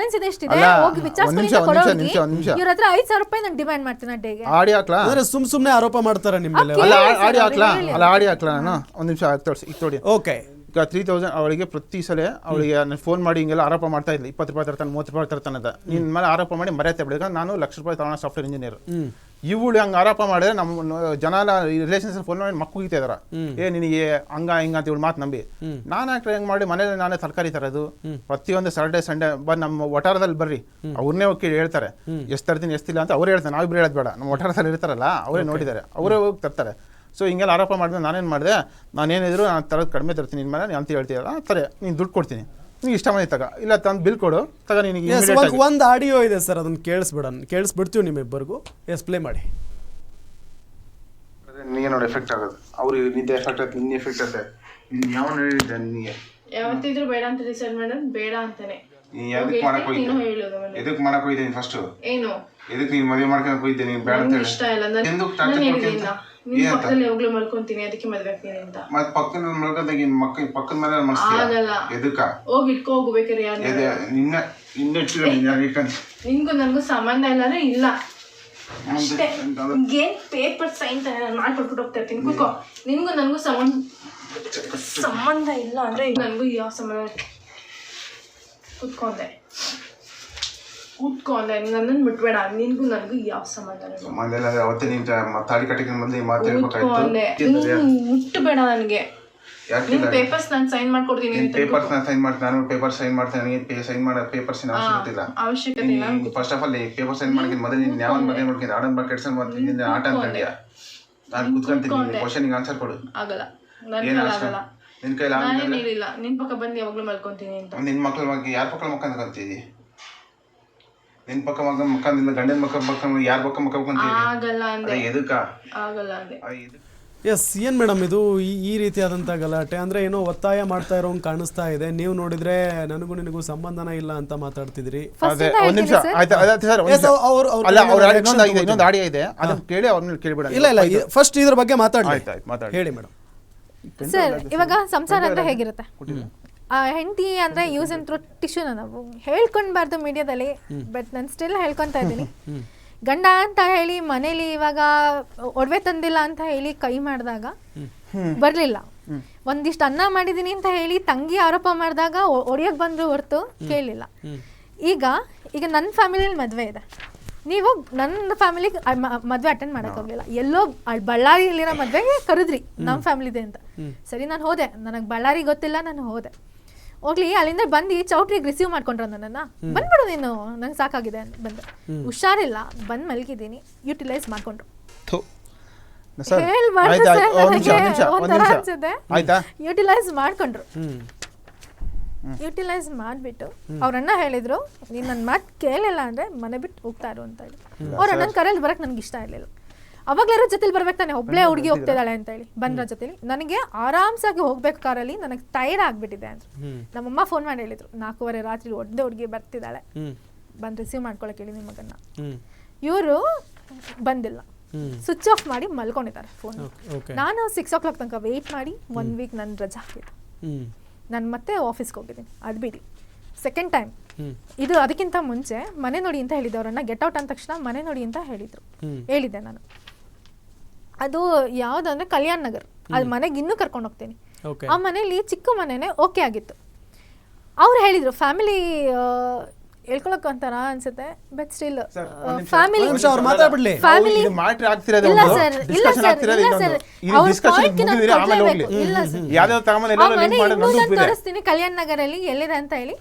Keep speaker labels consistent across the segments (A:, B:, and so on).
A: Balance ಇದೆ ಎಷ್ಟಿದೆ ಹೋಗಿ ವಿಚಾರಿಸ್ಕೊಂಡು ಕೊಡೋಗಿ ಇವ್ರ ಹತ್ರ 5,000 ರೂಪಾಯಿ ನಾನು ಡಿಮ್ಯಾಂಡ್ ಮಾಡ್ತೀನಿ ಡೇಗೆ.
B: ಆಡಿ ಹಾಕ್ಲಾ
C: ಅಂದ್ರೆ ಸುಮ್ನೆ ಆರೋಪ ಮಾಡ್ತಾರೆ ನಿಮ್ಮ ಮೇಲೆ.
B: ಆಡಿ ಹಾಕ್ಲಾ ಆಡಿ ಹಾಕ್ಲಾ ನಾನು ಒಂದು ನಿಮಿಷ ತೋರಿಸಿ.
C: ಓಕೆ,
B: ಈಗ 3,000 ಅವಳಿಗೆ ಪ್ರತಿ ಸಲ ಅವಳಿಗೆ ನಾನು ಫೋನ್ ಮಾಡಿ ಹಿಂಗೆಲ್ಲ ಆರೋಪ ಮಾಡ್ತಾ ಇದ್ಲಿ, 20 ರೂಪಾಯಿ ತರ್ತಾನೆ 30 ರೂಪಾಯಿ ತರ್ತಾನೆ ಅಂತ. ನಿನ್ನ ಮೇಲೆ ಆರೋಪ ಮಾಡಿ ಮರ್ಯಾದೆ ಬಿಡಿಗ ನಾನು ₹1,00,000 ತಗೊಳ್ಳೋ ಸಾಫ್ಟ್ವೇರ್ ಇಂಜಿನಿಯರ್. ಇವಳು ಹಂಗೆ ಆರೋಪ ಮಾಡಿದ್ರೆ ನಮ್ಮ ಜನ ರಿಲೇಷನ್ಸ್ ಫೋನ್ ಮಾಡಿ ಮಕ್ಕಳು ಹೋಗ್ತಾ ಇದಾರ, ನಿನಗೆ ಹಂಗ ಹಿಂಗ ಅಂತ ಇವಳು ಮಾತು ನಂಬಿ ನಾನು ಯಾಕೆ ಹೆಂಗೆ ಮಾಡಿ ಮನೇಲಿ ನಾನೇ ತರಕಾರಿ ತರೋದು. ಪ್ರತಿಯೊಂದು ಸಾಟರ್ಡೆ ಸಂಡೇ ನಮ್ಮ ವಟಾರದಲ್ಲಿ ಬರ್ರಿ, ಅವ್ರನ್ನೇ ಹೋಗಿ ಹೇಳ್ತಾರೆ ಎಷ್ಟು ತರ್ತೀನಿ ಎಷ್ಟಿಲ್ಲ ಅಂತ ಅವ್ರು ಹೇಳ್ತಾರೆ. ನಾವಿಬ್ರು ಹೇಳೋದು ಬೇಡ, ನಮ್ಮ ವಟಾರದಲ್ಲಿ ಇರ್ತಾರಲ್ಲ ಅವರೇ ನೋಡಿದ್ದಾರೆ, ಅವರೇ ಹೋಗಿ ತರ್ತಾರೆ. ಸೊ ಹಿಂಗೆಲ್ಲ ಆರೋಪ ಮಾಡಿದ್ರೆ ನಾನೇನು ಮಾಡಿದೆ, ನಾನೇನಿದ್ರು ನಾನು ತರೋದು ಕಡಿಮೆ ತರ್ತೀನಿ ನಿಮ್ಮ ಮೇಲೆ ಅಂತ ಹೇಳ್ತೀಯಲ್ಲ, ಸರಿ ನೀನು ದುಡ್ಡು ಕೊಡ್ತೀನಿ, ನಿಂಗೆ ಇಷ್ಟ ಮನೆ ತಗ, ಇಲ್ಲ ತಂದು ಬಿಲ್ ಕೊಡು ತಗ. ನಿನಗೆ
C: ಒಂದು ಆಡಿಯೋ ಇದೆ ಸರ್, ಅದನ್ನು ಕೇಳಿಸ್ಬಿಡ್ತೀವಿ ನಿಮ್ಮಿಬ್ಬರಿಗೂ. ಪ್ಲೇ ಮಾಡಿ.
B: ನಿನಗೆ ನೋಡಿ ಎಫೆಕ್ಟ್ ಆಗೋದು, ಅವ್ರಿಗೆ ನಿದ್ದೆ ಎಫೆಕ್ಟ್ ಆಗುತ್ತೆ, ನಿನ್ನೆ ಎಫೆಕ್ಟ್ ಆಗುತ್ತೆ. ನೀನು ಯಾವ ಹೇಳಿದ್ದೆ ನಿನಗೆ
D: ಯಾವತ್ತಿದ್ರು ಬೇಡ ಅಂತ ಡಿಸೈಡ್ ಮಾಡೋದು, ಬೇಡ ಅಂತಾನೆ.
B: ನೀನು ಎದಕ್ಕೆ ಮಾಡಕ್ಕೆ ಹೋಗಿದ್ದೆ, ಎದಕ್ಕೆ ಮಾಡಕ್ಕೆ ಹೋಗಿದ್ದೆ ನೀನು ಫಸ್ಟು? ಏನು ಎದಕ್ಕೆ ನೀನು ಮದುವೆ ಮಾಡ್ಕೊಂಡು ಹೋಗಿದ್ದೆ? ನೀನು ಬೇಡ ಅಂತ
D: ಇಷ್ಟ ಇಲ್ಲ ನಿನ್ ಪಕ್ಕದಲ್ಲಿ ಯಾವಾಗ್ಲೂ ಮಲ್ಕೊಂತೀನಿ, ಅದಕ್ಕೆ ಮದ್ವೆ ಆಗ್ತೀನಿ ಅಂತ.
B: ಮತ್ತೆ ಪಕ್ಕದ ಮಲ್ಕೊಂಡಾಗ ಮಕ್ಕ ಪಕ್ಕದ ಮನೆ
D: ಆಗಲ್ಲ,
B: ಎದಕ್ಕ
D: ಹೋಗಿ ಇಟ್ಕೋ ಹೋಗ್ಬೇಕಾರೆ ಯಾರು
B: ನಿನ್ನ
D: ನಿನ್ಗೂ ನನ್ಗೂ ಸಂಬಂಧ ಇಲ್ಲಾಂದ್ರೆ ಇಲ್ಲ ಅಷ್ಟೇ. ಏನ್ ಪೇಪರ್ ಸೈನ್ ತಾನೆ ನಾನು ಮಾಡ್ಕೊಟ್ಬಿಟ್ಟು ಹೋಗ್ತಾ ಇರ್ತೀನಿ, ಕೂತ್ಕೋ. ನಿನ್ಗೂ ನನ್ಗೂ ಸಂಬಂಧ ಇಲ್ಲ ಅಂದ್ರೆ ನನ್ಗೂ ಯಾವ ಸಂಬಂಧ? ಕೂತ್ಕೊಂಡೆ ನನ್ನನ್ನು ಬಿಟ್ಬೇಡ, ನಿನ್ಗೂ ನನಗೂ ಯಾವ ಸಂಬಂಧ ಇಲ್ಲ.
B: ಅವತ್ತೇ ನೀನು ತಾಳಿ ಕಟ್ಟಿಗೆ ಮೊದಲು
D: ಮುಟ್ಟಬೇಡ ನನಗೆ. ನಿನ್ ಪೇಪರ್ಸ್ ನಾನು ಸೈನ್ ಮಾಡ್ಕೊಡ್ತೀನಿ.
B: ಪೇಪರ್ಸ್ ನಾನು ಸೈನ್ ಮಾಡ್ತೀನಿ, ನಾನು ಪೇಪರ್ ಸೈನ್ ಮಾಡ್ತೀನಿ. ಸೈನ್ ಮಾಡೋ ಪೇಪರ್ಸ್
D: ಅವಶ್ಯಕತೆ ಇಲ್ಲ.
B: First of all paper sign ಮಾಡ್ತೀನಿ ಮೊದಲು. ನೀನು ಯಾವ ಮದುವೆ ಮಾಡ್ತೀನಿ ಆಡನ್ ಬಾ ಕೆಡ್ಸನ್ ಮಾಡ್ತೀನಿ, ಆಟ ಅನ್ಕೊಂಡ್ಯಾ? ನಾನು ಕುತ್ಕೊಂತೀನಿ, ಕ್ವಶನ್ಗೆ ಆನ್ಸರ್ ಕೊಡು.
D: ಆಗಲ್ಲ,
B: ಆಗಲ್ಲ ನಿನ್ ಕೈಲಿ
D: ಏನಿಲ್ಲ. ನಿನ್ ಪಕ್ಕ ಬಂದು ಯಾವಾಗ್ಲೂ ಮಲ್ಕೊಂತೀನಿ ಅಂತ.
B: ನಿನ್ ಮಕ್ಳ ಬಗ್ಗೆ ಯಾರ ಪಕ್ಕ ಮಕ್ಕಂತೀವಿ? ನಿನ್ ಪಕ್ಕ ಮಕ್ಕಂದಿಲ್ಲ, ಗಂಡನ ಮಕ್ಕ ಯಾರ ಪಕ್ಕ ಮಕ್ಕಂತೀವಿ?
D: ಆಗಲ್ಲ ಅಂದ್ರೆ
B: ಎದಕ್ಕ
D: ಆಗಲ್ಲ ಅಂದ್ರೆ.
C: ಏನ್ ಮೇಡಮ್ ಇದು ಈ ರೀತಿಯಾದಂಥ ಗಲಾಟೆ? ಅಂದ್ರೆ ಏನೋ ಒತ್ತಾಯ ಮಾಡ್ತಾ ಇರೋ ಕಾಣಿಸ್ತಾ ಇದೆ. ನೀವು ನೋಡಿದ್ರೆ ನನಗೂ ನಿನಗೂ ಸಂಬಂಧನ ಇಲ್ಲ ಅಂತ ಮಾತಾಡ್ತಿದ್ರಿ.
B: ಇನ್ನೊಂದು ಆಡಿಯೋ ಇದೆ, ಅದನ್ನ ಕೇಳಿ ಅವ್ರನ್ನ ಕೇಳಿಬಿಡ.
C: ಇಲ್ಲ ಫಸ್ಟ್ ಇದ್ರ ಬಗ್ಗೆ ಮಾತಾಡಿ. ಹೇಳಿ ಮೇಡಮ್.
A: ಸರ್, ಇವಾಗ ಸಂಸಾರ ಅಂದ್ರೆ ಹೇಗಿರುತ್ತೆ? ಹೆಂಡತಿ ಅಂದ್ರೆ ಯೂಸ್ ಅಂಡ್ ಥ್ರೋ ಟಿಶ್ಯೂನ ನಾವು ಹೇಳ್ಕೊಂಡ್ಬಾರ್ದು ಮೀಡಿಯಾದಲ್ಲಿ, ಬಟ್ ನಾನು ಸ್ಟಿಲ್ ಹೇಳ್ಕೊಂತ ಇದ್ದೀನಿ. ಗಂಡ ಅಂತ ಹೇಳಿ ಮನೇಲಿ ಇವಾಗ ಒಡವೆ ತಂದಿಲ್ಲ ಅಂತ ಹೇಳಿ ಕೈ ಮಾಡಿದಾಗ ಬರ್ಲಿಲ್ಲ, ಒಂದಿಷ್ಟು ಅನ್ನ ಮಾಡಿದೀನಿ ಅಂತ ಹೇಳಿ ತಂಗಿ ಆರೋಪ ಮಾಡಿದಾಗ ಒಡೆಯಕ್ ಬಂದ್ರು ಹೊರತು ಕೇಳಲಿಲ್ಲ. ಈಗ ನನ್ನ ಫ್ಯಾಮಿಲಿಯಲ್ಲಿ ಮದುವೆ ಇದೆ, ನೀವು ನನ್ನ ಫ್ಯಾಮಿಲಿಗೆ ಮದುವೆ ಅಟೆಂಡ್ ಮಾಡಕ್ ಹೋಗ್ಲಿಲ್ಲ, ಎಲ್ಲೋ ಬಳ್ಳಾರಿಯಲ್ಲಿರೋ ಮದುವೆಗೆ ಕರೆದ್ರಿ ನಮ್ಮ ಫ್ಯಾಮಿಲಿದೆ ಅಂತ. ಸರಿ, ನಾನು ಹೋದೆ, ನನಗೆ ಬಳ್ಳಾರಿ ಗೊತ್ತಿಲ್ಲ, ನಾನು ಹೋದೆ. ಹೋಗ್ಲಿ, ಅಲ್ಲಿಂದ ಬಂದು ಚೌಟ್ರಿಗೆ ರಿಸೀವ್ ಮಾಡ್ಕೊಂಡ್ರ ನನ್ನನ್ನು. ಬಂದ್ಬಿಡು ನೀನು, ನಂಗೆ ಸಾಕಾಗಿದೆ ಬಂದೆ, ಹುಷಾರಿಲ್ಲ, ಬಂದು ಮಲಗಿದ್ದೀನಿ, ಯುಟಿಲೈಸ್ ಮಾಡ್ಕೊಂಡ್ರು. ಯುಟಿಲೈಸ್ ಮಾಡ್ಕೊಂಡ್ರು. ಯುಟಿಲೈಸ್ ಮಾಡಿಬಿಟ್ಟು ಅವ್ರಣ್ಣ ಹೇಳಿದ್ರು, ನೀನು ನನ್ನ ಮಾತು ಕೇಳಿಲ್ಲ ಅಂದರೆ ಮನೆ ಬಿಟ್ಟು ಹೋಗ್ತಾ ಇರು ಅಂತ ಹೇಳಿ. ಅವ್ರ ಅಣ್ಣನ ಕರೆಯಲ್ಲಿ ಬರೋಕ್ಕೆ ನನಗೆ ಇಷ್ಟ ಇರಲಿಲ್ಲ. ಅವಾಗ್ಲಾರು ಜೊತೆಲಿ ಬರ್ಬೇಕು ತಾನೆ, ಒಬ್ಳೇ ಹುಡುಗಿ ಹೋಗ್ತಿದ್ದಾಳೆ ಅಂತ ಹೇಳಿ ಬಂದ್ರ ಜೊತೆಲಿ. ನನಗೆ ಆರಾಮ್ಸಾಗಿ ಹೋಗ್ಬೇಕು ಕಾರಲ್ಲಿ, ನನಗೆ ಟೈರ್ಡ್ ಆಗ್ಬಿಟ್ಟಿದೆ ಅಂತ ನಮ್ಮಮ್ಮ ಫೋನ್ ಮಾಡಿ ಹೇಳಿದ್ರು. 4:15 ರಾತ್ರಿ ಒಡ್ಡೆ ಹುಡುಗಿ ಬರ್ತಿದ್ದಾಳೆ, ಬಂದು ರಿಸೀವ್ ಮಾಡ್ಕೊಳಕ್ಕೆ ಹೇಳಿ ನಿಮ್ಮ ಮಗನ್ನ. ಇವರು ಬಂದಿಲ್ಲ, ಸ್ವಿಚ್ ಆಫ್ ಮಾಡಿ ಮಲ್ಕೊಂಡಿದ್ದಾರೆ ಫೋನ್. ನಾನು 6 o'clock ತನಕ ವೆಯ್ಟ್ ಮಾಡಿ 1 week ನನ್ನ ರಜಾ ಹಾಕಿದ್ದು. ನಾನು ಮತ್ತೆ ಆಫೀಸ್ಗೆ ಹೋಗಿದ್ದೀನಿ, ಅದು ಬಿಡಿ. ಸೆಕೆಂಡ್ ಟೈಮ್ ಇದು, ಅದಕ್ಕಿಂತ ಮುಂಚೆ ಮನೆ ನೋಡಿ ಅಂತ ಹೇಳಿದ್ದೆ. ಅವರನ್ನ ಗೆಟ್ ಔಟ್ ಅಂದ ತಕ್ಷಣ ಮನೆ ನೋಡಿ ಅಂತ ಹೇಳಿದ್ದೆ ನಾನು. ಅದು ಯಾವುದಂದ್ರೆ ಕಲ್ಯಾಣ್ ನಗರ್, ಅದು ಮನೆಗೆ ಇನ್ನೂ ಕರ್ಕೊಂಡು ಹೋಗ್ತೀನಿ. ಆ ಮನೇಲಿ ಚಿಕ್ಕ ಮನೆನೇ ಓಕೆ ಆಗಿತ್ತು. ಅವ್ರು ಹೇಳಿದ್ರು ಫ್ಯಾಮಿಲಿ ಹೇಳ್ಕೊಳಕ್ ಅಂತಾರ ಅನ್ಸುತ್ತೆ, ಬಟ್ ಸ್ಟಿಲ್ ಫ್ಯಾಮಿಲಿ ಇಲ್ಲ ಸರ್, ತೋರಿಸ್ತೀನಿ ಕಲ್ಯಾಣ್ ನಗರಲ್ಲಿ ಎಲ್ಲಿದೆ ಅಂತ ಹೇಳಿ.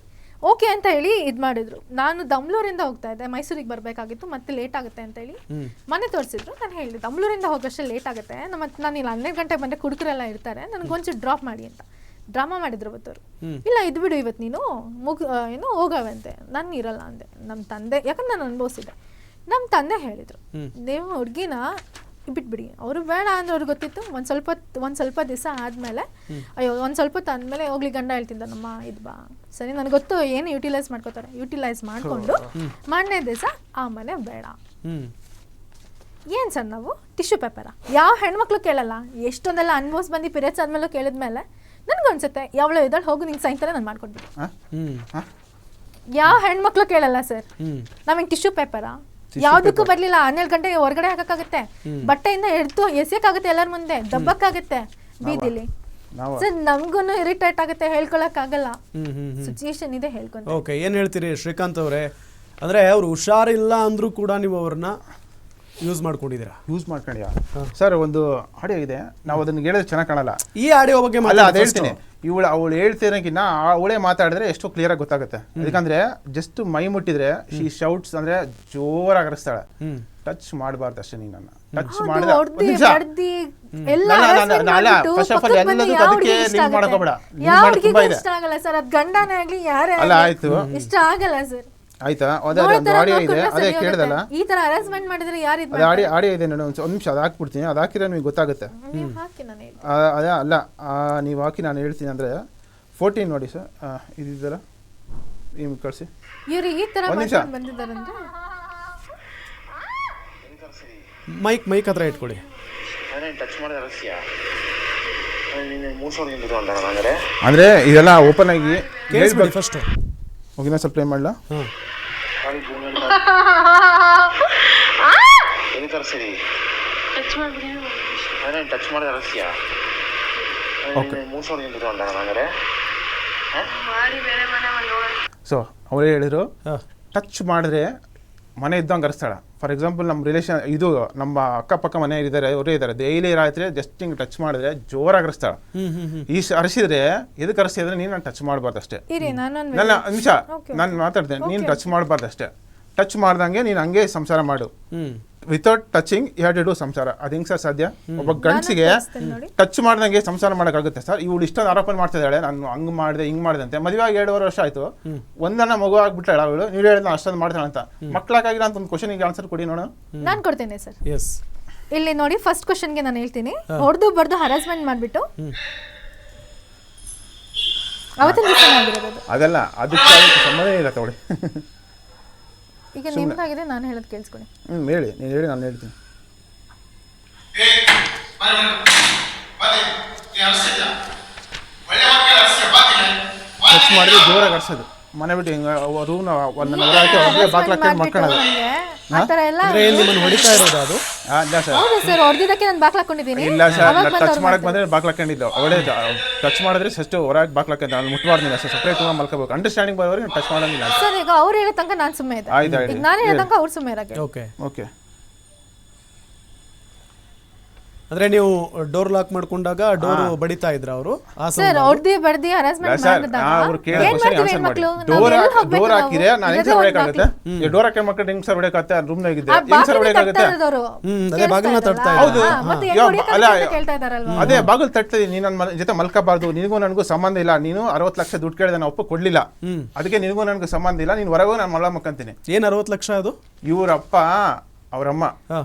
A: ಓಕೆ ಅಂತ ಹೇಳಿ ಇದು ಮಾಡಿದ್ರು. ನಾನು ದಮ್ಲೂರಿಂದ ಹೋಗ್ತಾ ಇದ್ದೆ, ಮೈಸೂರಿಗೆ ಬರಬೇಕಾಗಿತ್ತು, ಮತ್ತೆ ಲೇಟ್ ಆಗುತ್ತೆ ಅಂತ ಹೇಳಿ ಮನೆ ತೋರಿಸಿದ್ರು. ನಾನು ಹೇಳಿದೆ ದಮ್ಲೂರಿಂದ ಹೋಗೋಷ್ಟೇ ಲೇಟ್ ಆಗುತ್ತೆ, ನಾನು ಇಲ್ಲಿ 12 ಗಂಟೆಗೆ ಬಂದರೆ ಕುಡುಕರೆಲ್ಲ ಇರ್ತಾರೆ, ನನಗೊಂಚೂರು ಡ್ರಾಪ್ ಮಾಡಿ ಅಂತ ಡ್ರಾಮಾ ಮಾಡಿದ್ರು ಅವತ್ತವರು. ಇಲ್ಲ ಇದು ಬಿಡು, ಇವತ್ತು ನೀನು ಏನೋ ಹೋಗವಂತೆ, ನಾನು ಇರಲ್ಲ ಅಂದೆ. ನಮ್ಮ ತಂದೆ, ಯಾಕಂದ್ರೆ ನಾನು ಅನುಭವಿಸಿದ್ದೆ, ನಮ್ಮ ತಂದೆ ಹೇಳಿದರು, ನೀವು ಹುಡುಗಿನ ಬಿಟ್ಬಿಡಿ. ಅವರು ಬೇಡ ಅಂದ್ರೆ ಅವ್ರಿಗೆ ಗೊತ್ತಿತ್ತು. ಒಂದು ಸ್ವಲ್ಪ ದಿವಸ ಆದಮೇಲೆ, ಅಯ್ಯೋ ಒಂದು ಸ್ವಲ್ಪ ಹೊತ್ತು ಆದಮೇಲೆ ಹೋಗ್ಲಿ ಗಂಡ ಹೇಳ್ತಿದ್ದ ನಮ್ಮ ಇದು ಬಾ, ಸರಿ ನನಗೆ ಗೊತ್ತು ಏನು ಯುಟಿಲೈಸ್ ಮಾಡ್ಕೋತಾರೆ, ಯುಟಿಲೈಸ್ ಮಾಡಿಕೊಂಡು ಮಾರನೇ ದಿವಸ ಆ ಮನೆ ಬೇಡ. ಏನು ಸರ್ ನಾವು ಟಿಶ್ಯೂ ಪೇಪರ? ಯಾವ ಹೆಣ್ಮಕ್ಳು ಕೇಳಲ್ಲ, ಎಷ್ಟೊಂದೆಲ್ಲ ಅನ್ಭವಿಸ್ ಬಂದು ಪಿರಿಯಡ್ಸ್ ಆದಮೇಲೆ ಕೇಳಿದ್ಮೇಲೆ ನನಗನ್ಸುತ್ತೆ ಯಾವಳೋ ಇದ್ದಾಳೆ, ಹೋಗು ನಿಂಗೆ ಸಾಯಂಕಾಲ ನಾನು ಮಾಡ್ಕೊಡ್ಬಿಟ್ಟು ಯಾವ ಹೆಣ್ಮಕ್ಳು ಕೇಳಲ್ಲ ಸರ್. ನಮಗೆ ಟಿಶ್ಯೂ ಪೇಪರಾ ಯಾವ್ದಕ್ಕೂ ಬರ್ಲಿಲ್ಲ, 12 ಗಂಟೆಗೆ ಹೊರಗಡೆ ಹಾಕಕ್ಕಾಗತ್ತೆ, ಬಟ್ಟೆಯಿಂದ ಎಡ್ತು ಎಸೆಯಕ್ಕಾಗತ್ತೆ, ಎಲ್ಲರ ಮುಂದೆ ದಬ್ಬಕ್ಕಾಗತ್ತೆ ಬೀದಿಲಿ. ಸರ್ ನಮ್ಗೂ ಇರಿಟೇಟ್ ಆಗುತ್ತೆ, ಹೇಳ್ಕೊಳಕ್ ಆಗಲ್ಲ, ಸಿಚುಯೇಷನ್ ಇದೆ ಹೇಳ್ಕೊಂಡು.
C: ಓಕೆ, ಏನ್ ಹೇಳ್ತೀರಿ ಶ್ರೀಕಾಂತ್ ಅವರೇ? ಅಂದ್ರೆ ಅವ್ರು ಹುಷಾರಿಲ್ಲ ಅಂದ್ರೂ ಕೂಡ ನೀವು ಅವ್ರನ್ನ ಯೂಸ್ ಮಾಡ್ಕೊಂಡಿದ್ದೀರಾ?
B: ಯೂಸ್ ಮಾಡ್ಕೊಂಡಿಯಾ ಸರ್? ಒಂದು ಆಡಿಯೋ ಇದೆ, ನಾವು ಅದನ್ನ ಹೇಳಿದ್ರೆ ಚೆನ್ನಾಗಿ ಕಾಣಲ್ಲ.
C: ಈ ಆಡಿಯೋ ಬಗ್ಗೆ
B: ಅದ್ ಹೇಳ್ತೀನಿ. ಅವಳು ಹೇಳ್ತಿರೋಕ್ಕಿನ್ನ ಅವಳೇ ಮಾತಾಡಿದ್ರೆ ಎಷ್ಟೋ ಕ್ಲಿಯರ್ ಆಗಿ ಗೊತ್ತಾಗುತ್ತೆ. ಯಾಕಂದ್ರೆ ಜಸ್ಟ್ ಮೈ ಮುಟ್ಟಿದ್ರೆ ಶಿ ಶೌಟ್ಸ್ ಅಂದ್ರೆ ಜೋರಾಗಿ ಅರಸ್ತಾಳೆ. ಟಚ್ ಮಾಡಬಾರ್ದು ಅಷ್ಟೇ. ನೀನು ನನ್ನ ಟಚ್ ಮಾಡಿದ್ರೆ ಫಸ್ಟ್ ಆಫ್ ಆಲ್ ಎಲ್ಲದೂ ಅದಕ್ಕೆ ಲಿಂಕ್ ಮಾಡಕೋಬೇಡ.
A: ಇಷ್ಟ ಆಗಲ್ಲ ಸರ್, ಅದ್ ಗಂಡನೇ ಆಗ್ಲಿ ಯಾರೇ
B: ಅಲ್ಲ, ಆಯ್ತು,
A: ಇಷ್ಟ ಆಗಲ್ಲ ಸರ್.
B: ಆಯ್ತಾ? ಅದೇ ಆಡಿಯೋ ಇದೆ, ಅದೇ ಕೇಳಿದಲ್ಲ,
A: ಈ ತರ ಹರಾಸ್ಮೆಂಟ್ ಮಾಡಿದ್ರೆ ಯಾರು
B: ಅದೇ ಆಡಿಯೋ ಇದೆ ನೋಡಿ, ಒಂದು ನಿಮಿಷ ಅದು ಹಾಕ್ಬಿಡ್ತೀನಿ. ಅದು ಹಾಕಿದ್ರೆ ನಿಮಗೆ ಗೊತ್ತಾಗುತ್ತೆ. ಅದೇ ಅಲ್ಲ, ನೀವು ಹಾಕಿ ನಾನು ಹೇಳ್ತೀನಿ. ಅಂದರೆ 14 ನೋಡಿ ಸರ್, ಇದಿದ್ದಲ್ಲ, ನಿಮ್ಗೆ ಕಳಿಸಿ.
A: ಇವ್ರು ಈ ತರ ಬಂದಿದ್ದಾರಂದ್ರೆ
C: ಮೈಕ್ ಹತ್ರ ಇಟ್ಕೊಳ್ಳಿ.
B: ಅಂದರೆ ಇದೆಲ್ಲ ಓಪನ್ ಆಗಿ
C: ಕೇಳಿಸ್ಬಿಡಿ ಫಸ್ಟ್.
B: ಓಕೆನಾ? ಸ್ವಲ್ಪ ಪ್ಲೇ ಮಾಡಲಾ? ಸೊ ಅವರೇ ಹೇಳಿದ್ರು, ಟಚ್ ಮಾಡಿದ್ರೆ ಮನೆ ಇದ್ದಂಗೆ ಅರಸ್ತಾಳ. ಫಾರ್ ಎಕ್ಸಾಂಪಲ್ ನಮ್ಮ ರಿಲೇಷನ್ ಇದು ನಮ್ಮ ಅಕ್ಕಪಕ್ಕ ಮನೆ ಇದ್ದಾರೆ, ಅವರೇ ಇದ್ದಾರೆ, ಡೈಲಿ ರಾತ್ರಿ ಜಸ್ಟ್ ಹಿಂಗೆ ಟಚ್ ಮಾಡಿದ್ರೆ ಜೋರಾಗಿ ಅರಸ್ತಾಳ. ಈ ಅರಸಿದ್ರೆ ಎದಕ್ಕೆ ಅರಸಿದ್ರೆ ನೀನು ನಾನು ಟಚ್ ಮಾಡಬಾರ್ದು ಅಷ್ಟೇ. ನನ್ನ ನಿಮಿಷ ನಾನು ಮಾತಾಡ್ತೇನೆ, ನೀನು ಟಚ್ ಮಾಡಬಾರ್ದು ಅಷ್ಟೇ. ಟಚ್ ಮಾಡ್ದಂಗೆ ನೀನು ಹಂಗೆ ಸಂಸಾರ ಮಾಡು. Without touching you have to do ಸಂಸಾರ. ಅದು ಹೆಂಗೆ ಸರ್ ಸಾಧ್ಯ? ಒಬ್ಬ ಗಂಡಸಿಗೆ ಟಚ್ ಮಾಡ್ದಂಗೆ ಸಂಸಾರ ಮಾಡೋಕ್ಕಾಗುತ್ತೆ ಸರ್? ಇವಳು ಇಷ್ಟೊಂದು ಆರೋಪಣೆ ಮಾಡ್ತಿದ್ದಾಳೆ, ನಾನು ಹಂಗೆ ಮಾಡಿದೆ ಹಿಂಗೆ ಮಾಡಿದೆ ಅಂತ. ಮದುವೆ ಆಗಿ 2.5 ವರ್ಷ ಆಯಿತು, ಒಂದನ್ನ ಮಗು ಆಗ್ಬಿಟ್ಟಾಳ ಅವಳು. ನೀವು ಹೇಳಿದ ಅಷ್ಟೊಂದು ಮಾಡ್ತಾಳೆ ಅಂತ. ಮಕ್ಕಳಾಗಿಲ್ಲ ಅಂತ ಒಂದು ಕ್ವಶನ್ಗೆ ಆನ್ಸರ್ ಕೊಡಿ ನೋಡೋಣ.
A: ನಾನು ಕೊಡ್ತೇನೆ ಸರ್.
C: ಎಸ್,
A: ಇಲ್ಲಿ ನೋಡಿ, ಫಸ್ಟ್ ಕ್ವಶನ್ಗೆ ನಾನು ಹೇಳ್ತೀನಿ. ಹೊಡೆದು ಬಡ್ದು ಹರಾಸ್ಮೆಂಟ್ ಮಾಡಿಬಿಟ್ಟು ಅವತ್ತಿನ ದಿವಸ ಆಗಿರೋದು
B: ಅದೆಲ್ಲ, ಅದಕ್ಕೆ ಸಂಬಂಧ ಇಲ್ಲ ತಗೊಳ್ಳಿ.
A: ಈಗ ನಿಮ್ದಾಗಿದೆ, ನಾನು ಹೇಳೋದು ಕೇಳಿಸ್ಕೊಳ್ಳಿ.
B: ಹೇಳಿ, ನೀನು ಹೇಳಿ, ನಾನು ಹೇಳ್ತೀನಿ. ಟಚ್ ಮಾಡಿದ್ರೆ ಜೋರಾಗಿ ಅರ್ಸೋದು, ಮನೆ ಬಿಟ್ಟು ಹಿಂಗೆ ರೂಮ್ನ ಒಂದು ನಗರ ಹಾಕಿ ಅವ್ರಿಗೆ ಬಾಕ್ಲ ಹಾಕಿ ಮಕ್ಕಳದು.
C: ಹೊಡಿತಾ ಇರೋದು ಅದು?
B: ಇಲ್ಲ ಸರ್,
A: ಹೌದು ಸರ್, ಹೊಡೆದಿದ್ದಕ್ಕೆ ನಾನು ಬಾಕ್ಲ ಹಾಕೊಂಡಿದ್ದೀನಿ.
B: ಇಲ್ಲ ಸರ್, ಟಚ್ ಮಾಡಕ್ಕೆ ಬಂದರೆ ಬಾಕ್ಲ ಹಾಕೊಂಡಿದ್ದು ಅವಳೇ. ಟಚ್ ಮಾಡಿದ್ರೆ ಫಸ್ಟ್ ಹೊರಗೆ ಬಾಕ್ಲ ಹಾಕಿದ್ದೆ, ನಾನು ಮುಟ್ಬಾರ್ದಿಲ್ಲ ಸರ್, ಸಪ್ರೇಟ್ ಮಲ್ಕೋಬೇಕು. ಅಂಡರ್ಸ್ಟ್ಯಾಂಡಿಂಗ್ ಬರೋರಿಗೆ ಟಚ್ ಮಾಡೋಂಗಿಲ್ಲ
A: ಸರ್. ಈಗ ಅವ್ರು ಹೇಳೋ ತನಕ ನಾನು ಸುಮ್ಮನೆ ಇದ್ದೆ,
B: ಆಯ್ತು,
A: ನಾನು ಹೇಳೋ ತನಕ ಅವ್ರು ಸುಮ್ಮನೆ ಇರಾಗೆ.
C: Okay
B: okay.
C: ಅಂದ್ರೆ ನೀವು ಡೋರ್ ಲಾಕ್ ಮಾಡ್ಕೊಂಡಾಗ ಡೋರ್ ಬಡಿತಾ ಇದ್ರ ಅವರು?
A: ಸರ್ ಹೊಡೆದಿ ಬಡ್ದಿ ಹರಾಸ್ಮೆಂಟ್ ಮಾಡಿದಾಗ ಏನ್ ಮಾಡ್ತೀವಿ ಹೆಣ್ಮಕ್ಳು?
B: ಡೋರ್ ಹಾಕಿದ್ರೆ ನಾನು ಹೆಂಗ್ ಸರ್ ಹೊಡೆಯಕ್ಕಾಗುತ್ತೆ? ಡೋರ್ ಹಾಕಿ ಮಕ್ಕಳು ಹೆಂಗ್ ಸರ್ ಹೊಡೆಯಕ್ಕಾಗುತ್ತೆ? ರೂಮ್ ನಾಗಿದ್ದೆ ಹೆಂಗ್ ಸರ್ ಹೊಡೆಯಕ್ಕಾಗುತ್ತೆ?
C: ಅದೇ ಬಾಗಿಲನ್ನ ತಟ್ತಾ
B: ಹೌದು,
A: ಅಲ್ಲ ಕೇಳ್ತಾ ಇದಾರಲ್ವಾ?
B: ಅದೇ ಬಾಗಿಲು ತಟ್ತಿದ್ದೀನಿ. ನೀನು ನನ್ನ ಜೊತೆ ಮಲ್ಕೋಬಾರ್ದು, ನಿನಗೂ ನನಗೂ ಸಂಬಂಧ ಇಲ್ಲ. ನೀನು 60 ಲಕ್ಷ ದುಡ್ಡು ಕೇಳಿದೆ, ನಾನು ಒಪ್ಪ ಕೊಡ್ಲಿಲ್ಲ, ಅದಕ್ಕೆ ನಿನಗೂ ನನಗೂ ಸಂಬಂಧ ಇಲ್ಲ. ನೀನು ಹೊರಗೂ ನಾನು ಮಳ ಮಕ್ಕಂತೀನಿ.
C: ಏನ್ 60 ಲಕ್ಷ ಅದು?
B: ಇವರಪ್ಪ ಅವರಮ್ಮ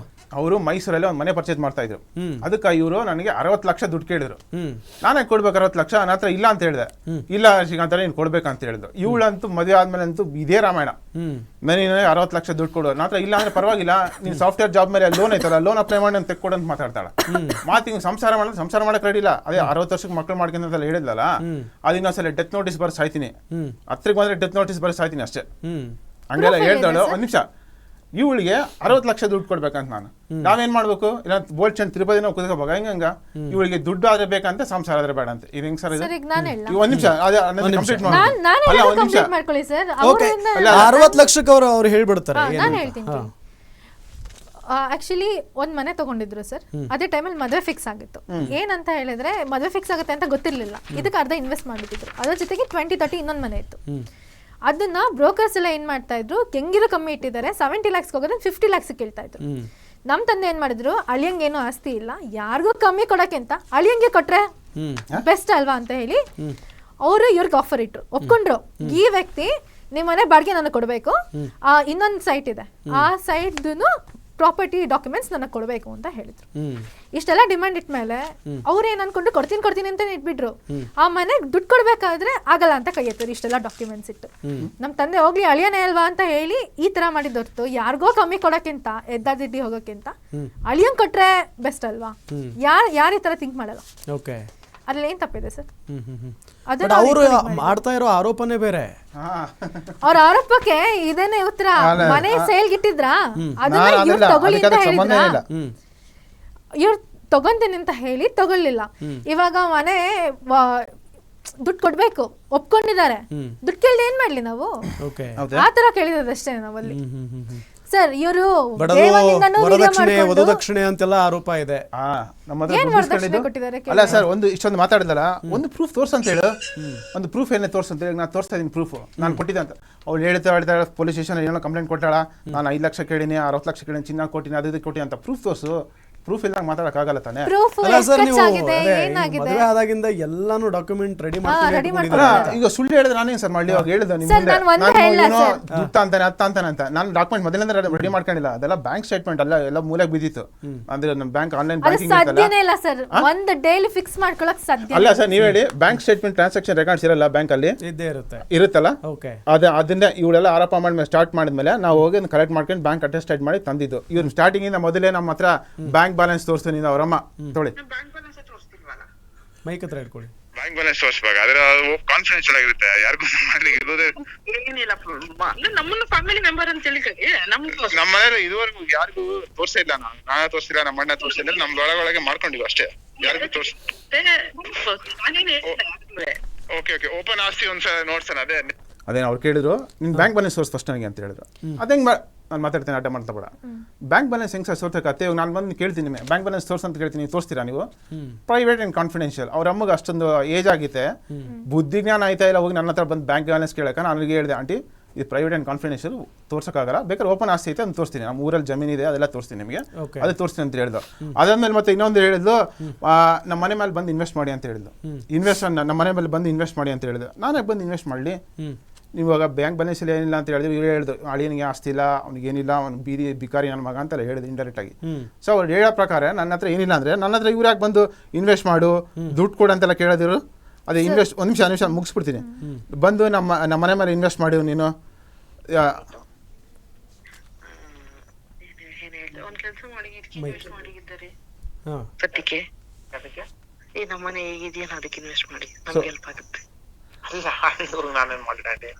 B: ಅವರು ಮೈಸೂರಲ್ಲಿ ಒಂದು ಮನೆ ಪರ್ಚೇಸ್ ಮಾಡ್ತಾ ಇದ್ರು. ಅದಕ್ಕೆ ಇವರು ನನಗೆ 60 ಲಕ್ಷ ದುಡ್ಡು ಕೇಳಿದ್ರು. ನಾನೇ ಕೊಡ್ಬೇಕು 60 ಲಕ್ಷ, ನನ್ನ ಹತ್ರ ಇಲ್ಲ ಅಂತ ಹೇಳಿದೆ. ಇಲ್ಲ ಶ್ರೀಕಾಂತ, ನೀನು ಕೊಡ್ಬೇಕಂತ ಹೇಳಿದ್ರು. ಇವಳಂತೂ ಮದುವೆ ಆದ್ಮೇಲೆ ಅಂತೂ ಇದೇ ರಾಮಾಯಣ. ನನಗೆ 60 ಲಕ್ಷ ದುಡ್ಡು ಕೊಡು, ನನ್ನ ಹತ್ರ ಇಲ್ಲ ಅಂದ್ರೆ ಪರವಾಗಿಲ್ಲ, ನೀನು ಸಾಫ್ಟ್ವೇರ್ ಜಾಬ್ ಮೇಲೆ ಲೋನ್ ಐತಲ್ಲ, ಲೋನ್ ಅಪ್ಲೈ ಮಾಡಿ ಅಂತ ತೆಕ್ಕೊಡು ಅಂತ ಮಾತಾಡ್ತಾಳೆ. ಮಾತಿಗೆ ಸಂಸಾರ ಮಾಡಿದ್ರೆ ಸಂಸಾರ ಮಾಡಕ್ ರೆಡಿ ಇಲ್ಲ. ಅದೇ 60 ವರ್ಷಕ್ಕೆ ಮಕ್ಕಳು ಮಾಡ್ಕೊಂತ ಹೇಳಿದ್ಲಲ್ಲ, ಅದಿನ್ನೊಂದ್ಸಲ ಡೆತ್ ನೋಟಿಸ್ ಬರ್ ಸಾಯ್ತೀನಿ, ಹತ್ತಿರಕ್ಕೆ ಬಂದ್ರೆ ಡೆತ್ ನೋಟಿಸ್ ಬರ್ ಸಾಯ್ತೀನಿ ಅಷ್ಟೇ. ಹಂಗೆಲ್ಲ ಹೇಳ್ದಾಳು. ಒಂದ್ ನಿಮಿಷ, ಇವಳಿಗೆ 60 ಲಕ್ಷ ದುಡ್ಡು ಕೊಡ್ಬೇಕಂತ ನಾನು. ನಾವೇನ್ ಮಾಡ್ಬೇಕು? ಇಲ್ಲ ಬೋಲ್ಟ್ ಚಂದ್ ತಿರುಪತಿ ನಾವು ಕುತ್ಕೋಬೇಕು. ಹಂಗ ಇವಳಿಗೆ ದುಡ್ಡು ಆದ್ರೆ ಬೇಕಂತ, ಸಂಸಾರ ಆದ್ರೆ ಬೇಡ ಅಂತ. ಇದು ಹೆಂಗ್ ಸರ್? ಇದು ಒಂದ್ ನಿಮಿಷ, ಅದೇ ಕಂಪ್ಲೀಟ್ ಮಾಡಿ. ಅಲ್ಲ, ಒಂದ್ ನಿಮಿಷ
A: ಮಾಡ್ಕೊಳ್ಳಿ ಸರ್.
C: 60 ಲಕ್ಷಕ್ಕೆ ಅವ್ರು ಹೇಳ್ಬಿಡ್ತಾರೆ.
A: ನಾನು ಹೇಳ್ತೀನಿ. ಆಕ್ಚುಲಿ ಒಂದ್ ಮನೆ ತಗೊಂಡಿದ್ರು ಸರ್, ಅದೇ ಟೈಮಲ್ಲಿ ಮದುವೆ ಫಿಕ್ಸ್ ಆಗಿತ್ತು. ಏನಂತ ಹೇಳಿದ್ರೆ, ಮದುವೆ ಫಿಕ್ಸ್ ಆಗುತ್ತೆ ಅಂತ ಗೊತ್ತಿರ್ಲಿಲ್ಲ. ಇದಕ್ಕೆ ಅರ್ಧ ಇನ್ವೆಸ್ಟ್ ಮಾಡಿದ್ರು, ಅದ್ರ ಜೊತೆಗೆ 20-30 ಇನ್ನೊಂದು ಮನೆ ಇತ್ತು. ಅದನ್ನ ಬ್ರೋಕರ್ಸ್ ಎಲ್ಲ ಏನ್ ಮಾಡ್ತಾ ಇದ್ರು, ಹೆಂಗಿರೋ ಕಮ್ಮಿ ಇಟ್ಟಿದ್ದಾರೆ, 70 lakhs ಹೋಗೋದ್ರೆ 50 lakhs ಕೇಳ್ತಾ ಇದ್ರು. ನಮ್ ತಂದೆ ಏನ್ ಮಾಡಿದ್ರು, ಅಳಿಯಂಗೆ ಏನೋ ಆಸ್ತಿ ಇಲ್ಲ, ಯಾರಿಗೂ ಕಮ್ಮಿ ಕೊಡಕ್ಕಿಂತ ಅಳಿಯಂಗೆ ಕೊಟ್ರೆ ಬೆಸ್ಟ್ ಅಲ್ವಾ ಅಂತ ಹೇಳಿ ಅವರು ಇವ್ರಿಗೆ ಆಫರ್ ಇಟ್ರು. ಒಪ್ಕೊಂಡ್ರು, ಈ ವ್ಯಕ್ತಿ ನಿಮ್ಮ ಮನೆ ಬಾಡಿಗೆ ನನಗೆ ಕೊಡ್ಬೇಕು, ಇನ್ನೊಂದು ಸೈಟ್ ಇದೆ, ಆ ಸೈಟ್ದು ಪ್ರಾಪರ್ಟಿ ಡಾಕ್ಯುಮೆಂಟ್ಸ್ ನನಗೆ ಕೊಡಬೇಕು ಅಂತ ಹೇಳಿದ್ರು. ಇಷ್ಟೆಲ್ಲ ಡಿಮ್ಯಾಂಡ್ ಇಟ್ಮೇಲೆ ಅವ್ರು ಏನ್ ಅನ್ಕೊಂಡು ಕೊಡ್ತೀನಿ ಅಂತ ಇಟ್ಬಿಟ್ರು. ಆ ಮನೆಗೆ ದುಡ್ಡು ಕೊಡ್ಬೇಕಾದ್ರೆ ಆಗಲ್ಲ ಅಂತ ಕೈ ಎತ್ತರು, ಇಷ್ಟೆಲ್ಲ ಡಾಕ್ಯುಮೆಂಟ್ಸ್ ಇಟ್ಟು. ನಮ್ ತಂದೆ ಹೋಗ್ಲಿ ಅಳಿಯನೇ ಅಲ್ವಾ ಅಂತ ಹೇಳಿ ಈ ತರ ಮಾಡಿದೊರ್ತು, ಯಾರಿಗೋ ಕಮ್ಮಿ ಕೊಡಕ್ಕಿಂತ, ಎದ್ದಾದಿಡ್ಡಿ ಹೋಗೋಕ್ಕಿಂತ ಅಳಿಯಂಗ್ ಕೊಟ್ರೆ ಬೆಸ್ಟ್ ಅಲ್ವಾ? ಯಾರು ಈ ತರ ಥಿಂಕ್ ಮಾಡಲ್ಲ. ಅದ್ರಲ್ಲಿ ಏನ್ ತಪ್ಪಿದೆ ಸರ್?
C: ಬಟ್
A: ಅದನ್ನ
C: ಅವರು ಮಾಡ್ತಾ ಇರೋ ಆರೋಪನೇ ಬೇರೆ.
A: ಅವ್ರ ಆರೋಪಕ್ಕೆ ಇದೇನೆ ಉತ್ತರ. ಮನೆ ಸೇಲ್ಗಿಟ್ಟಿದ್ರಾ, ಅದನ್ನ ಇವ್ರು ತಗೊಳ್ಳಿ ಅಂತ ಹೇಳಿದ್ರಾ? ಇವ್ರು ತಗೊಂತೀನಿ ಅಂತ ಹೇಳಿ ತಗೊಳ್ಳಿಲ್ಲ. ಇವಾಗ ಮನೆ ದುಡ್ಡು ಕೊಡ್ಬೇಕು ಒಪ್ಕೊಂಡಿದ್ದಾರೆ, ದುಡ್ಡು ಕೇಳಿದ್ರೆ ಏನ್ ಮಾಡ್ಲಿ ನಾವು? ಆತರ ಕೇಳಿದಷ್ಟೇ ನಾವಲ್ಲಿ. ಸರ್ ಇವರು
C: ವರದಕ್ಷಿಣೆ ಅಂತೆಲ್ಲ ಆರೋಪ ಇದೆ.
B: ಅಲ್ಲ ಸರ್, ಒಂದು ಇಷ್ಟೊಂದು ಮಾತಾಡಿದಲ್ಲ, ಒಂದು ಪ್ರೂಫ್ ತೋರ್ಸ್ ಅಂತ ಹೇಳು. ಒಂದು ಪ್ರೂಫ್ ಏನೇ ತೋರ್ಸ್ ಅಂತ ಹೇಳಿ, ನಾನು ತೋರಿಸ್ತಾ ಇದೀನಿ ಪ್ರೂಫ್ ನಾನು ಕೊಟ್ಟಿದ್ದೆ ಅಂತ. ಅವ್ಳು ಹೇಳ್ತಾಳೆ ಪೊಲೀಸ್ ಸ್ಟೇಷನ್ ಏನೋ ಕಂಪ್ಲೇಂಟ್ ಕೊಟ್ಟಾಳ, ನಾನು 5 ಲಕ್ಷ ಕೇಳಿನಿ, 60 ಲಕ್ಷ ಕೇಳಿನಿ, ಚಿನ್ನ ಕೊಟ್ಟಿನಿ, ಅದು ಕೊಟ್ಟಿನಿ ಅಂತ ಪ್ರೂಫ್ ತೋರ್ಸು. ಪ್ರೂಫ್ ಇಲ್ದಾಗ ಮಾತಾಡಕ್ಕಾಗಲ್ಲ ತಾನೆ.
C: ಮದುವೆ ಆದಾಗಿಂದ ಎಲ್ಲಾನು ಡಾಕ್ಯುಮೆಂಟ್ ರೆಡಿ ಮಾಡ್ತೀನಿ.
B: ಈಗ ಸುಳ್ಳು ಹೇಳಿದ್ರೆ ನಾನೇನು ಸರ್ ಮಾಡ್ಲಿ? ಇವಾಗ ಹೇಳಿದ ನಿಮ್ಮ ದುಡ್ಡ ಅಂತಾನೆ ಅತ್ತ ಅಂತಾನೆ ಅಂತ ನಾನು ಡಾಕ್ಯುಮೆಂಟ್ ಮೊದಲಿಂದ ರೆಡಿ ಮಾಡ್ಕೊಂಡಿಲ್ಲ. ಅದೆಲ್ಲ ಬ್ಯಾಂಕ್ ಸ್ಟೇಟ್ಮೆಂಟ್ ಅಲ್ಲ, ಎಲ್ಲ ಮೂಲೆಗೆ ಬಿದ್ದಿತ್ತು. ಅಂದ್ರೆ ನಮ್ಮ ಬ್ಯಾಂಕ್ ಆನ್ಲೈನ್ ಬ್ಯಾಂಕಿಂಗ್ ಅಲ್ಲ ಸರ್. ನೀವ್ ಹೇಳಿ, ಬ್ಯಾಂಕ್ ಸ್ಟೇಟ್ಮೆಂಟ್ ಟ್ರಾನ್ಸಾಕ್ಷನ್ ರೆಕಾರ್ಡ್ಸ್ ಇರಲ್ಲ ಬ್ಯಾಂಕ್ ಅಲ್ಲಿ? ಇರುತ್ತಲ್ಲ. ಅದನ್ನ ಇವಳೆಲ್ಲ ಆರೋಪ ಮಾಡಿ ಸ್ಟಾರ್ಟ್ ಮಾಡಿದ್ಮೇಲೆ ನಾವು ಹೋಗಿ ಕಲೆಕ್ಟ್ ಮಾಡ್ಕೊಂಡು ಬ್ಯಾಂಕ್ ಅಟೆಸ್ಟೆಡ್ ಮಾಡಿ ತಂದಿದ್ದು. ಇವ್ರು ಸ್ಟಾರ್ಟಿಂಗ್ ಇಂದ ಮೊದಲೇ ನಮ್ಮ ಹತ್ರ ಬ್ಯಾಂಕ್ ಬ್ಯಾಲೆನ್ಸ್ ತೋರಿಸ್ತೀನಿ ಅವರಮ್ಮ ತೊಳಿ
C: ಮೈಕ್ ಹತ್ರ ಇಟ್ಕೊಳ್ಳಿ.
E: ಬ್ಯಾಂಕ್ ಬ್ಯಾಲೆನ್ಸ್ ತೋರಿಸಬೇಕು, ಆದ್ರೆ ಕಾನ್ಫಿಡೆನ್ಷಿಯಲ್ ಆಗಿರುತ್ತೆ, ಯಾರಿಗೂ ಮಾಡ್ಲಿಕ್ಕೆ ಇರೋದೇ ಏನಿಲ್ಲ. ನಮ್ಮನ್ನ ಫ್ಯಾಮಿಲಿ ಮೆಂಬರ್ ಅಂತ ಹೇಳಿ ನಮ್ಮ ಮನೇಲಿ ಇದುವರೆಗೂ ಯಾರಿಗೂ ತೋರಿಸೇ ಇಲ್ಲ. ನಾನು ತೋರಿಸಿಲ್ಲ, ನಮ್ಮ ಅಣ್ಣ ತೋರಿಸಿಲ್ಲ, ನಮ್ದು ಒಳಗೊಳಗೆ ಮಾಡ್ಕೊಂಡಿವಿ ಅಷ್ಟೇ, ಯಾರಿಗೂ ತೋರಿಸ. ಓಕೆ ಓಕೆ, ಓಪನ್ ಆಸ್ತಿ ಒಂದ್ಸಲ ನೋಡ್ಸೋಣ.
B: ಅದೇನು ಅವ್ರು ಕೇಳಿದ್ರು, ನಿನ್ ಬ್ಯಾಂಕ್ ಬ್ಯಾಲೆನ್ಸ್ ತೋರಿಸ್ ಫಸ್ಟ್ ನನಗೆ ಅಂತ ಹೇಳಿದ್ರು. ಅದಂಗೆ ನಾನು ಮಾತಾಡ್ತೀನಿ, ಆಟ ಮಾಡ್ತಾ ಬೇಡ. ಬ್ಯಾಂಕ್ ಬ್ಯಾಲೆನ್ಸ್ ಹೆಂಗೆ ಸರ್ ತೋರ್ಸಕ್ಕೆ? ನಾನು ಬಂದು ಕೇಳ್ತೀನಿ, ಬ್ಯಾಂಕ್ ಬ್ಯಾಲೆನ್ಸ್ ತೋರ್ಸ್ ಅಂತ ಕೇಳ್ತೀನಿ, ತೋರಿಸ್ತೀರಾ ನೀವು? Private and confidential. ಅವ್ರ ಅಮ್ಮಗೆ ಅಷ್ಟೊಂದು ಏಜ್ ಆಗಿತ್ತೆ, ಬುದ್ಧಿಜ್ಞಾನ ಆಯ್ತಾ ಇಲ್ಲ, ಹೋಗಿ ನನ್ನ ಹತ್ರ ಬಂದು ಬ್ಯಾಂಕ್ ಬ್ಯಾಲೆನ್ಸ್ ಕೇಳಕ್ಕೆ ನಾನು ಅಲ್ಲಿಗೆ ಹೇಳಿದೆ, ಆಂಟಿ ಇದು ಪ್ರೈವೇಟ್ ಆ್ಯಂಡ್ ಕಾನ್ಫಿಡೆನ್ಷಿಯಲ್ ತೋರ್ಸೋಕ್ಕಾಗಲ್ಲ, ಬೇಕಾದ್ರೆ ಓಪನ್ ಆಸ್ತಿ ಐತೆ ಅಂತ ತೋರಿಸ್ತೀನಿ, ನಮ್ಮ ಊರಲ್ಲಿ ಜಮೀನು ಇದೆ ಅದೆಲ್ಲ ತೋರಿಸ್ತೀನಿ ನಿಮಗೆ, ಅದು ತೋರಿಸ್ತೀನಿ ಅಂತ ಹೇಳಿದ್ರು. ಅದಾದ್ಮೇಲೆ ಮತ್ತೆ ಇನ್ನೊಂದು ಹೇಳಿದ್ಲು, ನಮ್ಮ ಮನೆ ಮೇಲೆ ಬಂದು ಇನ್ವೆಸ್ಟ್ ಮಾಡಿ ಅಂತ ಹೇಳಿದ್ಲು. ನಮ್ಮ ಮನೆ ಮೇಲೆ ಬಂದು ಇನ್ವೆಸ್ಟ್ ಮಾಡಿ ಅಂತ ಹೇಳಿದ್ರು. ನಾನೇ ಬಂದು ಇನ್ವೆಸ್ಟ್ ಮಾಡಲಿ, ನೀವಾಗ ಬ್ಯಾಂಕ್ ಬ್ಯಾಲೆನ್ಸ್ ಇಲ್ಲ ಏನಿಲ್ಲ ಅಂತ ಹೇಳಿದ್ರು. ಇವ್ರು ಹೇಳಿದ್ರು, ಅಳಿಯನಿಗೆ ಆಸ್ತಿ ಇಲ್ಲ, ಅವ್ನಿಗೇನಿಲ್ಲ, ಅವ್ನು ಬಿಕಾರಿ ನನ್ನ ಮಗ ಅಂತೆಲ್ಲ ಹೇಳಿದ್ರು ಇಂಡೈರೆಕ್ಟ್ ಆಗಿ. ಸೊ ಅವ್ರು ಹೇಳೋ ಪ್ರಕಾರ ನನ್ನ ಹತ್ರ ಏನಿಲ್ಲ ಅಂದರೆ ನನ್ನ ಹತ್ರ ಇವ್ರು ಯಾಕೆ ಬಂದು ಇನ್ವೆಸ್ಟ್ ಮಾಡು, ದುಡ್ಡು ಕೊಡು ಅಂತೆಲ್ಲ ಕೇಳಿದ್ರು. ಅದೇ ಇನ್ವೆಸ್ಟ್ ಒಂದು ನಿಮಿಷ ಮುಗಿಸ್ಬಿಡ್ತೀನಿ. ಬಂದು ನಮ್ಮ ಮನೆ ಮೇಲೆ ಇನ್ವೆಸ್ಟ್ ಮಾಡಿ ನೀನು
F: ಸದ್ಯಕ್ಕೆ ಈ ನಮ್ಮನೆ ಹೇಗಿದೆಯಲ್ಲ ಅದಕ್ಕೆ ಇನ್ವೆಸ್ಟ್ ಮಾಡಿ ನಮ್ಗೆ ಹೆಲ್ಪ್ ಆಗುತ್ತೆ.
E: ನಾನೇನ್ ಮಾಡಿದೆ